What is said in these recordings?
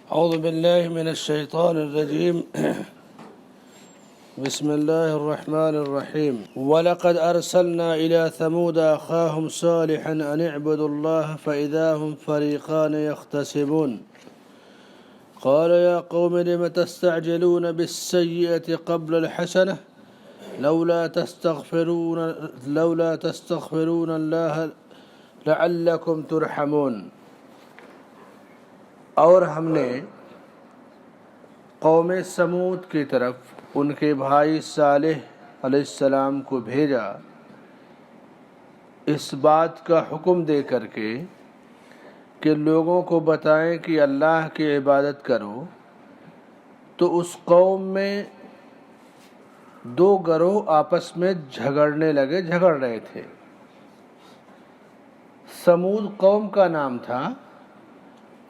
أعوذ بالله من الشيطان الرجيم بسم الله الرحمن الرحيم ولقد أرسلنا إلى ثمود أخاهم صالحا أن اعبدوا الله فإذا هم فريقان يختصمون قال يا قوم لم تستعجلون بالسيئة قبل الحسنة لولا تستغفرون الله لعلكم ترحمون۔ اور ہم نے قوم سمود کی طرف ان کے بھائی صالح علیہ السلام کو بھیجا اس بات کا حکم دے کر کے کہ لوگوں کو بتائیں کہ اللہ کی عبادت کرو، تو اس قوم میں دو گروہ آپس میں جھگڑ رہے تھے۔ سمود قوم کا نام تھا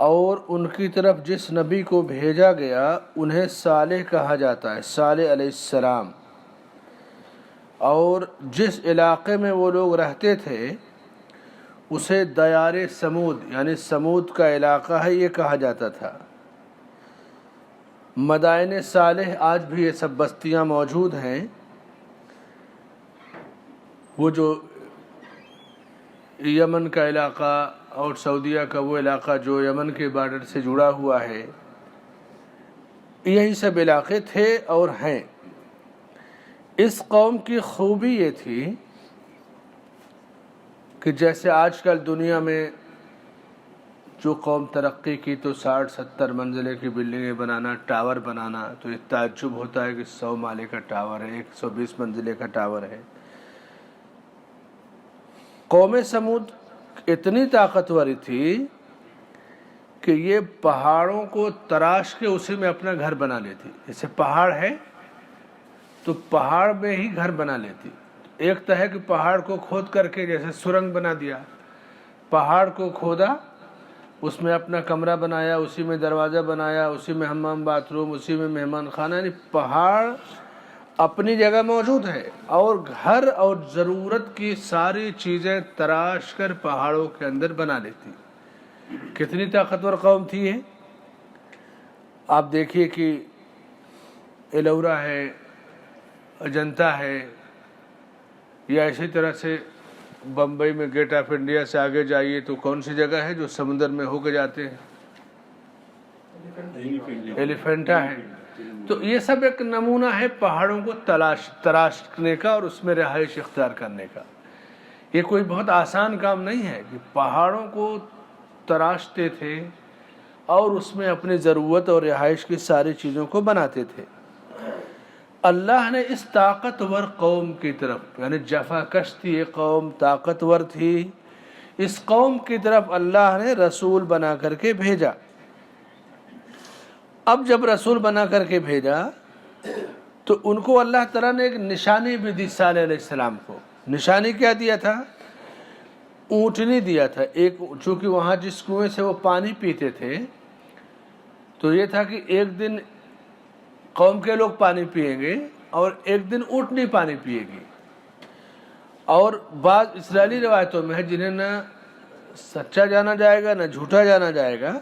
اور ان کی طرف جس نبی کو بھیجا گیا انہیں صالح کہا جاتا ہے، صالح علیہ السلام۔ اور جس علاقے میں وہ لوگ رہتے تھے اسے دیار سمود یعنی سمود کا علاقہ ہے یہ کہا جاتا تھا۔ مدائن صالح آج بھی یہ سب بستیاں موجود ہیں، وہ جو یمن کا علاقہ اور سعودیہ کا وہ علاقہ جو یمن کے بارڈر سے جڑا ہوا ہے، یہی سب علاقے تھے اور ہیں۔ اس قوم کی خوبی یہ تھی کہ جیسے آج کل دنیا میں جو قوم ترقی کی تو 60-70 منزلے کی بلڈنگیں بنانا، ٹاور بنانا، تو یہ تعجب ہوتا ہے کہ 100 مالے کا ٹاور ہے، 120 منزلے کا ٹاور ہے۔ قوم سمود اتنی طاقتور تھی کہ یہ پہاڑوں کو تراش کے اسی میں اپنا گھر بنا لیتی۔ جیسے پہاڑ ہے تو پہاڑ میں ہی گھر بنا لیتی۔ ایک تو ہے کہ پہاڑ کو کھود کر کے جیسے سرنگ بنا دیا، پہاڑ کو کھودا، اس میں اپنا کمرہ بنایا، اسی میں دروازہ بنایا، اسی میں حمام باتھ روم، اسی میں مہمان خانہ، یعنی پہاڑ اپنی جگہ موجود ہے اور گھر اور ضرورت کی ساری چیزیں تراش کر پہاڑوں کے اندر بنا لیتی۔ کتنی طاقتور قوم تھی یہ! آپ دیکھیے کہ ایلورا ہے، اجنتا ہے، یا اسی طرح سے بمبئی میں گیٹ آف انڈیا سے آگے جائیے تو کون سی جگہ ہے جو سمندر میں ہو کے جاتے ہیں؟ ایلیفینٹا ہے۔ تو یہ سب ایک نمونہ ہے پہاڑوں کو تراشنے کا اور اس میں رہائش اختیار کرنے کا۔ یہ کوئی بہت آسان کام نہیں ہے کہ پہاڑوں کو تراشتے تھے اور اس میں اپنی ضرورت اور رہائش کی ساری چیزوں کو بناتے تھے۔ اللہ نے اس طاقتور قوم کی طرف، یعنی جفا کش تھی یہ قوم، طاقتور تھی، اس قوم کی طرف اللہ نے رسول بنا کر کے بھیجا۔ اب جب رسول بنا کر کے بھیجا تو ان کو اللہ تعالیٰ نے ایک نشانی بھی دی۔ صالح علیہ السلام کو نشانی کیا دیا تھا؟ اونٹنی دیا تھا ایک، چونکہ وہاں جس کنویں سے وہ پانی پیتے تھے تو یہ تھا کہ ایک دن قوم کے لوگ پانی پئیں گے اور ایک دن اونٹنی پانی پیے گی۔ اور بعض اسرائیلی روایتوں میں ہے جنہیں نہ سچا جانا جائے گا نہ جھوٹا جانا جائے گا،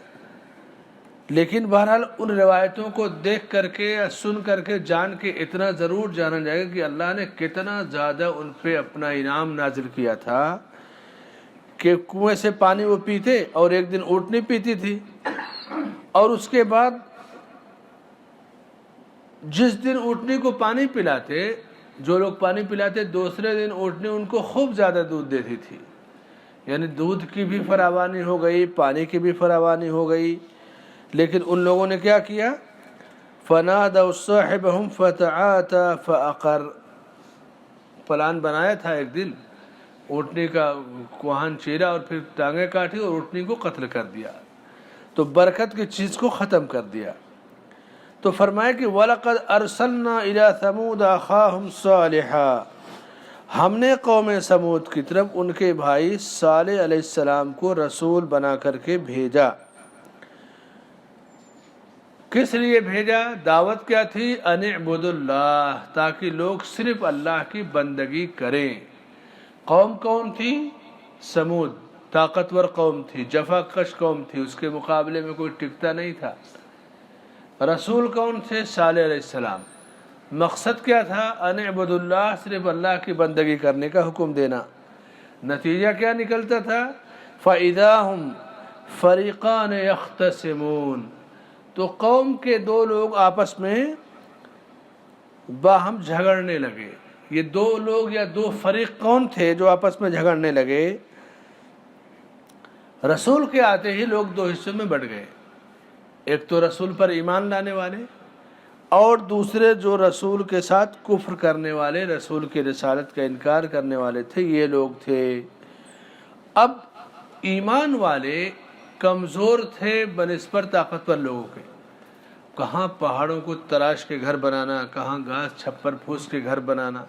لیکن بہرحال ان روایتوں کو دیکھ کر کے یا سن کر کے جان کے اتنا ضرور جانا جائے گا کہ اللہ نے کتنا زیادہ ان پہ اپنا انعام نازل کیا تھا کہ کنویں سے پانی وہ پیتے اور ایک دن اونٹنی پیتی تھی، اور اس کے بعد جس دن اونٹنی کو پانی پلاتے، جو لوگ پانی پلاتے، دوسرے دن اونٹنی ان کو خوب زیادہ دودھ دیتی تھی، یعنی دودھ کی بھی فراوانی ہو گئی، پانی کی بھی فراوانی ہو گئی۔ لیکن ان لوگوں نے کیا کیا؟ فَنَادَوْا صَاحِبَهُمْ فَتَعَاطَىٰ فَعَقَرَ، پلان بنایا تھا ایک دن، اونٹنی کا کوہان چیرا اور پھر ٹانگیں کاٹی اور اونٹنی کو قتل کر دیا، تو برکت کی چیز کو ختم کر دیا۔ تو فرمایا کہ وَلَقَدْ أَرْسَلْنَا إِلَىٰ ثَمُودَ أَخَاهُمْ صَالِحًا، ہم نے قوم سمود کی طرف ان کے بھائی صالح علیہ السلام کو رسول بنا کر کے بھیجا۔ کس لیے بھیجا؟ دعوت کیا تھی؟ ان اعبدوا اللہ، تاکہ لوگ صرف اللہ کی بندگی کریں۔ قوم کون تھی؟ سمود، طاقتور قوم تھی، جفا کش قوم تھی، اس کے مقابلے میں کوئی ٹکتا نہیں تھا۔ رسول کون تھے؟ صالح علیہ السلام۔ مقصد کیا تھا؟ ان اعبد اللہ، صرف اللہ کی بندگی کرنے کا حکم دینا۔ نتیجہ کیا نکلتا تھا؟ فَإِذَا هُمْ فَرِيقَانِ يَخْتَصِمُونَ، تو قوم کے دو لوگ آپس میں باہم جھگڑنے لگے۔ یہ دو لوگ یا دو فریق کون تھے جو آپس میں جھگڑنے لگے؟ رسول کے آتے ہی لوگ دو حصوں میں بٹ گئے، ایک تو رسول پر ایمان لانے والے اور دوسرے جو رسول کے ساتھ کفر کرنے والے، رسول کی رسالت کا انکار کرنے والے تھے، یہ لوگ تھے۔ اب ایمان والے کمزور تھے بنسبت طاقتور لوگوں کے، کہاں پہاڑوں کو تراش کے گھر بنانا، کہاں گھاس چھپر پھوس کے گھر بنانا،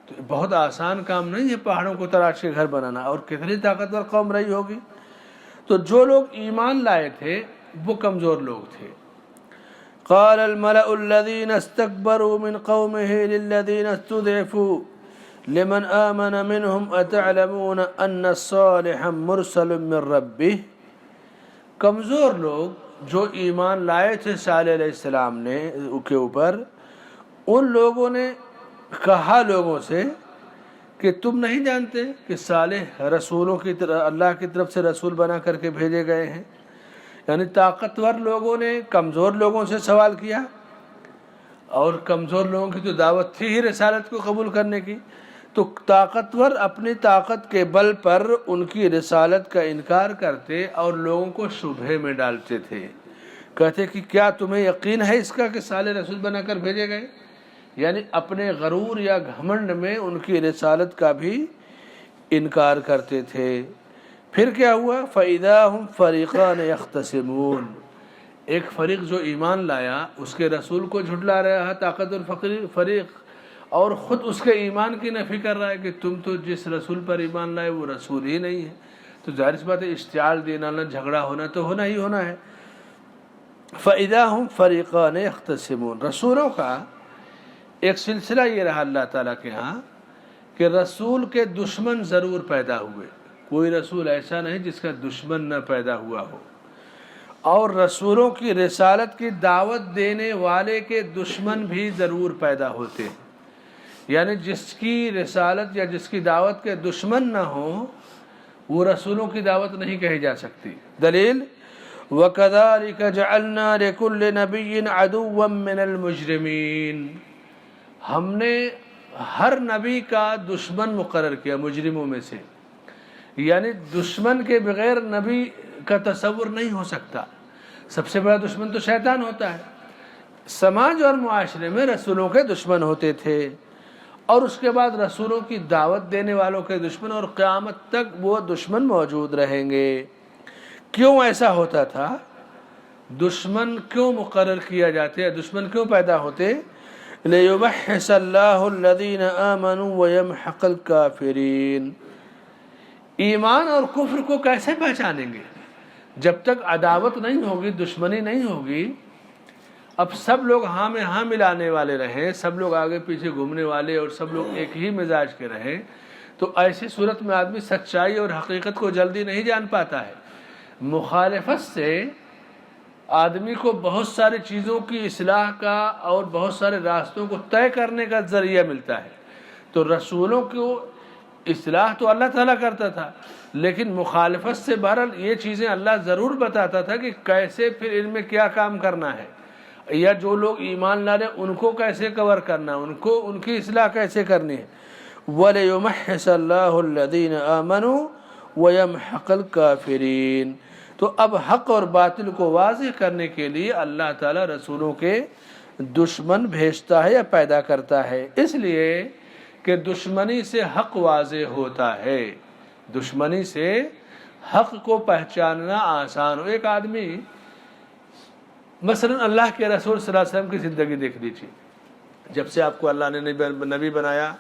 تو بہت آسان کام نہیں ہے پہاڑوں کو تراش کے گھر بنانا، اور کتنی طاقتور قوم رہی ہوگی۔ تو جو لوگ ایمان لائے تھے وہ کمزور لوگ تھے۔ قال الملأ الذين استكبروا من قومه للذين استضعفوا لمن آمن منهم أتعلمون أن صالحا مرسل من ربه، کمزور لوگ جو ایمان لائے تھے صالح علیہ السلام نے کے اوپر، ان لوگوں نے کہا لوگوں سے کہ تم نہیں جانتے کہ صالح رسولوں کی طرف، اللہ کی طرف سے رسول بنا کر کے بھیجے گئے ہیں؟ یعنی طاقتور لوگوں نے کمزور لوگوں سے سوال کیا، اور کمزور لوگوں کی تو دعوت تھی ہی رسالت کو قبول کرنے کی، تو طاقتور اپنی طاقت کے بل پر ان کی رسالت کا انکار کرتے اور لوگوں کو شبہے میں ڈالتے تھے، کہتے کہ کیا تمہیں یقین ہے اس کا کہ صالح رسول بنا کر بھیجے گئے؟ یعنی اپنے غرور یا گھمنڈ میں ان کی رسالت کا بھی انکار کرتے تھے۔ پھر کیا ہوا؟ فَإِذَا هُمْ فَرِيقَانِ يَخْتَصِمُونَ، ایک فریق جو ایمان لایا اس کے رسول کو جھٹلا رہا ہے طاقتور فریق، اور خود اس کے ایمان کی نفی کر رہا ہے کہ تم تو جس رسول پر ایمان لائے وہ رسول ہی نہیں ہے۔ تو ظاہر سی بات ہے اشتعال دینا، نہ جھگڑا ہونا تو ہونا ہی ہونا ہے۔ فَإِذَا هُمْ فَرِيقَانِ يَخْتَصِمُونَ، رسولوں کا ایک سلسلہ یہ رہا اللہ تعالیٰ کے ہاں کہ رسول کے دشمن ضرور پیدا ہوئے، کوئی رسول ایسا نہیں جس کا دشمن نہ پیدا ہوا ہو، اور رسولوں کی رسالت کی دعوت دینے والے کے دشمن بھی ضرور پیدا ہوتے ہیں۔ یعنی جس کی رسالت یا جس کی دعوت کے دشمن نہ ہوں وہ رسولوں کی دعوت نہیں کہی جا سکتی۔ دلیل وَكَذَلِكَ جَعَلْنَا لِكُلِّ نَبِيٍّ عَدُوًّا مِّنَ الْمُجْرِمِينَ، ہم نے ہر نبی کا دشمن مقرر کیا مجرموں میں سے، یعنی دشمن کے بغیر نبی کا تصور نہیں ہو سکتا۔ سب سے بڑا دشمن تو شیطان ہوتا ہے۔ سماج اور معاشرے میں رسولوں کے دشمن ہوتے تھے، اور اس کے بعد رسولوں کی دعوت دینے والوں کے دشمن، اور قیامت تک وہ دشمن موجود رہیں گے۔ کیوں ایسا ہوتا تھا؟ دشمن کیوں مقرر کیا جاتے، دشمن کیوں پیدا ہوتے؟ لِيُمَحِّصَ اللَّهُ الَّذِينَ آمَنُوا وَيَمْحَقَ الْكَافِرِينَ، ایمان اور کفر کو کیسے پہچانیں گے جب تک عداوت نہیں ہوگی، دشمنی نہیں ہوگی؟ اب سب لوگ ہاں میں ہاں ملانے والے رہیں، سب لوگ آگے پیچھے گھومنے والے، اور سب لوگ ایک ہی مزاج کے رہیں، تو ایسی صورت میں آدمی سچائی اور حقیقت کو جلدی نہیں جان پاتا ہے۔ مخالفت سے آدمی کو بہت ساری چیزوں کی اصلاح کا اور بہت سارے راستوں کو طے کرنے کا ذریعہ ملتا ہے۔ تو رسولوں کو اصلاح تو اللہ تعالیٰ کرتا تھا، لیکن مخالفت سے بہرحال یہ چیزیں اللہ ضرور بتاتا تھا کہ کیسے پھر ان میں کیا کام کرنا ہے، یا جو لوگ ایمان لا رہے ان کو کیسے کور کرنا، ان کی اصلاح کیسے کرنی ہے۔ وَلِيُمَحِّصَ اللَّهُ الَّذِينَ آمَنُوا وَيَمْحَقَ الْكَافِرِينَ، تو اب حق اور باطل کو واضح کرنے کے لیے اللہ تعالیٰ رسولوں کے دشمن بھیجتا ہے یا پیدا کرتا ہے، اس لیے کہ دشمنی سے حق واضح ہوتا ہے، دشمنی سے حق کو پہچاننا آسان ہو۔ ایک آدمی مثلا اللہ کے رسول صلی اللہ علیہ وسلم کی زندگی دیکھ لیجیے، جب سے آپ کو اللہ نے نبی بنایا،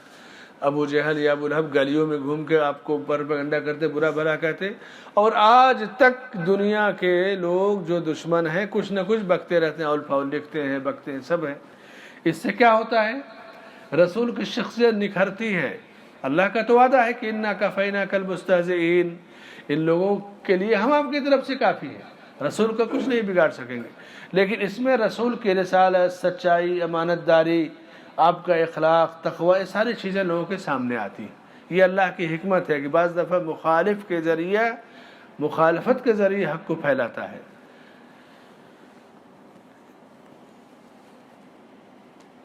ابو جہل یا ابو لہب گلیوں میں گھوم کے آپ کو پروپیگنڈا کرتے، برا بھلا کہتے، اور آج تک دنیا کے لوگ جو دشمن ہیں کچھ نہ کچھ بکتے رہتے ہیں، اول فاول لکھتے ہیں، بکتے ہیں، سب ہیں۔ اس سے کیا ہوتا ہے؟ رسول کی شخصیت نکھرتی ہے۔ اللہ کا تو وعدہ ہے کہ اِنَّا كَفَيْنَاكَ الْمُسْتَهْزِئِينَ، ان لوگوں کے لیے ہم آپ کی طرف سے کافی ہیں۔ رسول کا کچھ نہیں بگاڑ سکیں گے، لیکن اس میں رسول کی رسالت، سچائی، امانت داری، آپ کا اخلاق، تقوی، یہ ساری چیزیں لوگوں کے سامنے آتی ہیں۔ یہ اللہ کی حکمت ہے کہ بعض دفعہ مخالفت کے ذریعے حق کو پھیلاتا ہے۔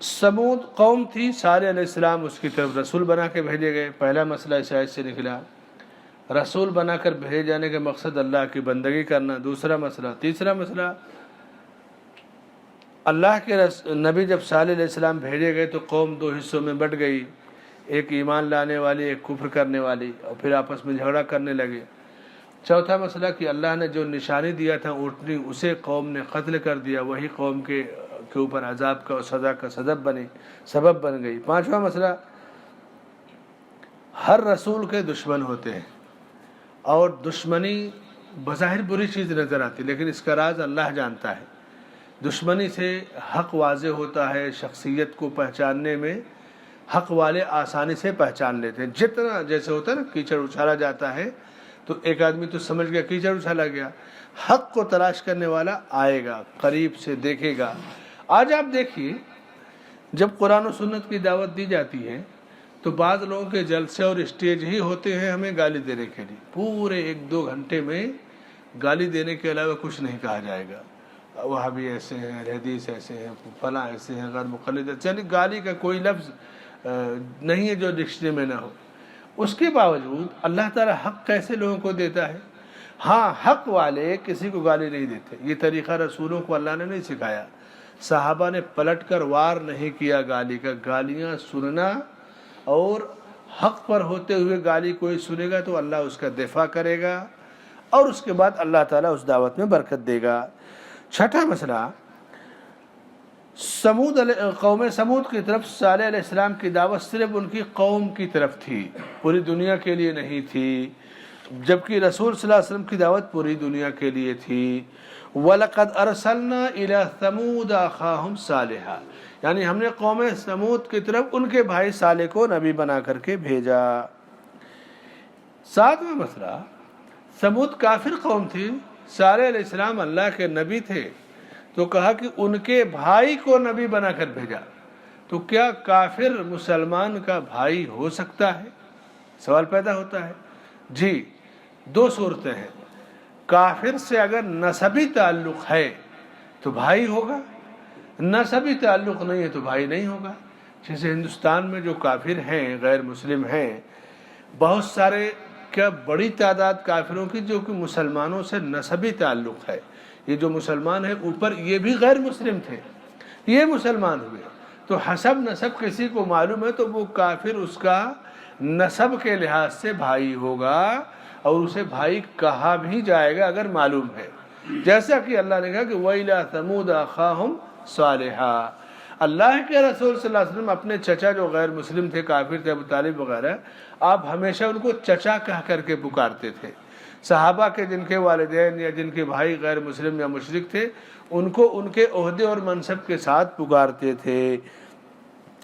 سمود قوم تھی، صالح علیہ السلام اس کی طرف رسول بنا کے بھیجے گئے۔ پہلا مسئلہ اس آیت سے نکلا، رسول بنا کر بھیجے جانے کا مقصد اللہ کی بندگی کرنا۔ دوسرا مسئلہ، تیسرا مسئلہ، اللہ کے نبی جب صالح علیہ السلام بھیجے گئے تو قوم دو حصوں میں بٹ گئی، ایک ایمان لانے والی، ایک کفر کرنے والی، اور پھر آپس میں جھگڑا کرنے لگے۔ چوتھا مسئلہ کہ اللہ نے جو نشانی دیا تھا اونٹنی، اسے قوم نے قتل کر دیا، وہی قوم کے اوپر عذاب کا اور سزا کا سبب بن گئی۔ پانچواں مسئلہ، ہر رسول کے دشمن ہوتے ہیں، اور دشمنی بظاہر بری چیز نظر آتی، لیکن اس کا راز اللہ جانتا ہے۔ دشمنی سے حق واضح ہوتا ہے، شخصیت کو پہچاننے میں حق والے آسانی سے پہچان لیتے ہیں۔ جتنا جیسے ہوتا ہے نا، کیچڑ اچھالا جاتا ہے تو ایک آدمی تو سمجھ گیا کیچڑ اچھالا گیا، حق کو تلاش کرنے والا آئے گا، قریب سے دیکھے گا۔ آج آپ دیکھیے، جب قرآن و سنت کی دعوت دی جاتی ہے تو بعض لوگوں کے جلسے اور اسٹیج ہی ہوتے ہیں ہمیں گالی دینے کے لیے، پورے 1-2 گھنٹے میں گالی دینے کے علاوہ کچھ نہیں کہا جائے گا۔ وہاں بھی ایسے ہیں، حدیث ایسے ہیں، فلاں ایسے ہیں، غیر مقلد ایسے، یعنی گالی کا کوئی لفظ نہیں ہے جو ڈکشنری میں نہ ہو۔ اس کے باوجود اللہ تعالیٰ حق کیسے لوگوں کو دیتا ہے؟ ہاں، حق والے کسی کو گالی نہیں دیتے، یہ طریقہ رسولوں کو اللہ نے نہیں سکھایا۔ صحابہ نے پلٹ کر وار نہیں کیا گالی کا۔ گالیاں سننا، اور حق پر ہوتے ہوئے گالی کوئی سنے گا تو اللہ اس کا دفاع کرے گا، اور اس کے بعد اللہ تعالیٰ اس دعوت میں برکت دے گا۔ چھٹا مسئلہ، قوم سمود کی طرف صالح علیہ السلام کی دعوت صرف ان کی قوم کی طرف تھی، پوری دنیا کے لیے نہیں تھی، جبکہ رسول صلی اللہ علیہ وسلم کی دعوت پوری دنیا کے لیے تھی۔ وَلَقَدْ أَرْسَلْنَا إِلَىٰ ثَمُودَ أَخَاهُمْ صَالِحًا، یعنی ہم نے قوم سمود کی طرف ان کے بھائی صالح کو نبی بنا کر کے بھیجا۔ ساتواں مسئلہ، سمود کافر قوم تھی، صالح علیہ السلام اللہ کے نبی تھے، تو کہا کہ ان کے بھائی کو نبی بنا کر بھیجا۔ تو کیا کافر مسلمان کا بھائی ہو سکتا ہے؟ سوال پیدا ہوتا ہے۔ جی، 2 صورتیں ہیں۔ کافر سے اگر نسبی تعلق ہے تو بھائی ہوگا، نسبی تعلق نہیں ہے تو بھائی نہیں ہوگا۔ جیسے ہندوستان میں جو کافر ہیں، غیر مسلم ہیں، بہت سارے، کیا بڑی تعداد کافروں کی جو کہ مسلمانوں سے نسبی تعلق ہے۔ یہ جو مسلمان ہیں اوپر، یہ بھی غیر مسلم تھے، یہ مسلمان ہوئے، تو حسب نسب کسی کو معلوم ہے تو وہ کافر اس کا نسب کے لحاظ سے بھائی ہوگا، اور اسے بھائی کہا بھی جائے گا اگر معلوم ہے۔ جیسا کہ اللہ نے کہا کہ وَإِلَىٰ ثَمُودَ أَخَاهُمْ صَالِحًا، اللہ کے رسول صلی اللہ علیہ وسلم اپنے چچا جو غیر مسلم تھے، کافر تھے، ابو طالب وغیرہ، آپ ہمیشہ ان کو چچا کہہ کر کے پکارتے تھے۔ صحابہ کے جن کے والدین یا جن کے بھائی غیر مسلم یا مشرک تھے، ان کو ان کے عہدے اور منصب کے ساتھ پکارتے تھے۔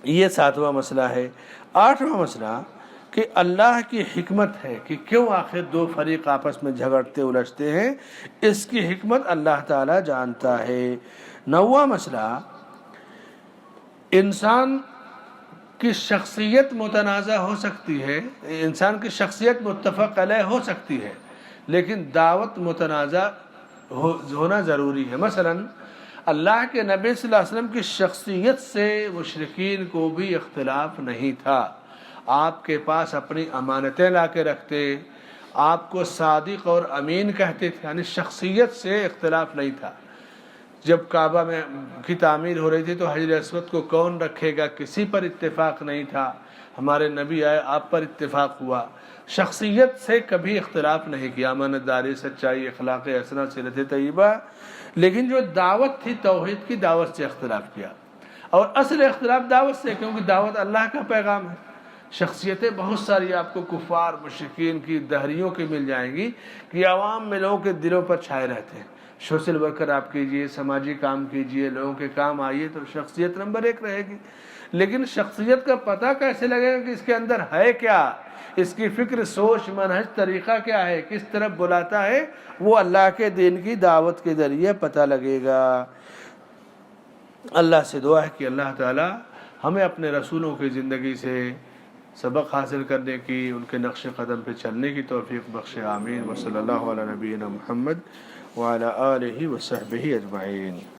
یہ 7واں مسئلہ ہے۔ 8واں مسئلہ کہ اللہ کی حکمت ہے کہ کیوں آخر 2 فریق آپس میں جھگڑتے الجھتے ہیں، اس کی حکمت اللہ تعالی جانتا ہے۔ 9واں مسئلہ، انسان کی شخصیت متنازع ہو سکتی ہے، انسان کی شخصیت متفق علیہ ہو سکتی ہے، لیکن دعوت متنازع ہونا ضروری ہے۔ مثلا اللہ کے نبی صلی اللہ علیہ وسلم کی شخصیت سے مشرکین کو بھی اختلاف نہیں تھا، آپ کے پاس اپنی امانتیں لا کے رکھتے، آپ کو صادق اور امین کہتے تھے، یعنی شخصیت سے اختلاف نہیں تھا۔ جب کعبہ میں کی تعمیر ہو رہی تھی تو حجر اسود کو کون رکھے گا، کسی پر اتفاق نہیں تھا، ہمارے نبی آئے، آپ پر اتفاق ہوا۔ شخصیت سے کبھی اختلاف نہیں کیا، امانت داری، سچائی، اخلاق حسنہ، سیرت طیبہ، لیکن جو دعوت تھی توحید کی دعوت سے اختلاف کیا، اور اصل اختلاف دعوت سے، کیونکہ دعوت اللہ کا پیغام ہے۔ شخصیتیں بہت ساری آپ کو کفار مشرکین کی دہریوں کی مل جائیں گی کہ عوام میں لوگوں کے دلوں پر چھائے رہتے ہیں۔ سوشل ورکر آپ کیجئے، سماجی کام کیجئے، لوگوں کے کام آئیے تو شخصیت نمبر 1 رہے گی. لیکن شخصیت کا پتہ کیسے لگے گا کہ اس کے اندر ہے کیا، اس کی فکر، سوچ، منہج، طریقہ کیا ہے، کس طرف بلاتا ہے؟ وہ اللہ کے دین کی دعوت کے ذریعے پتہ لگے گا. اللہ سے دعا ہے کہ اللہ تعالی ہمیں اپنے رسولوں کی زندگی سے سبق حاصل کرنے کی، ان کے نقش قدم پہ چلنے کی توفیق بخشے. آمین. وصلی اللہ علی نبینا محمد وعلی آلہ وصحبہ اجمعین.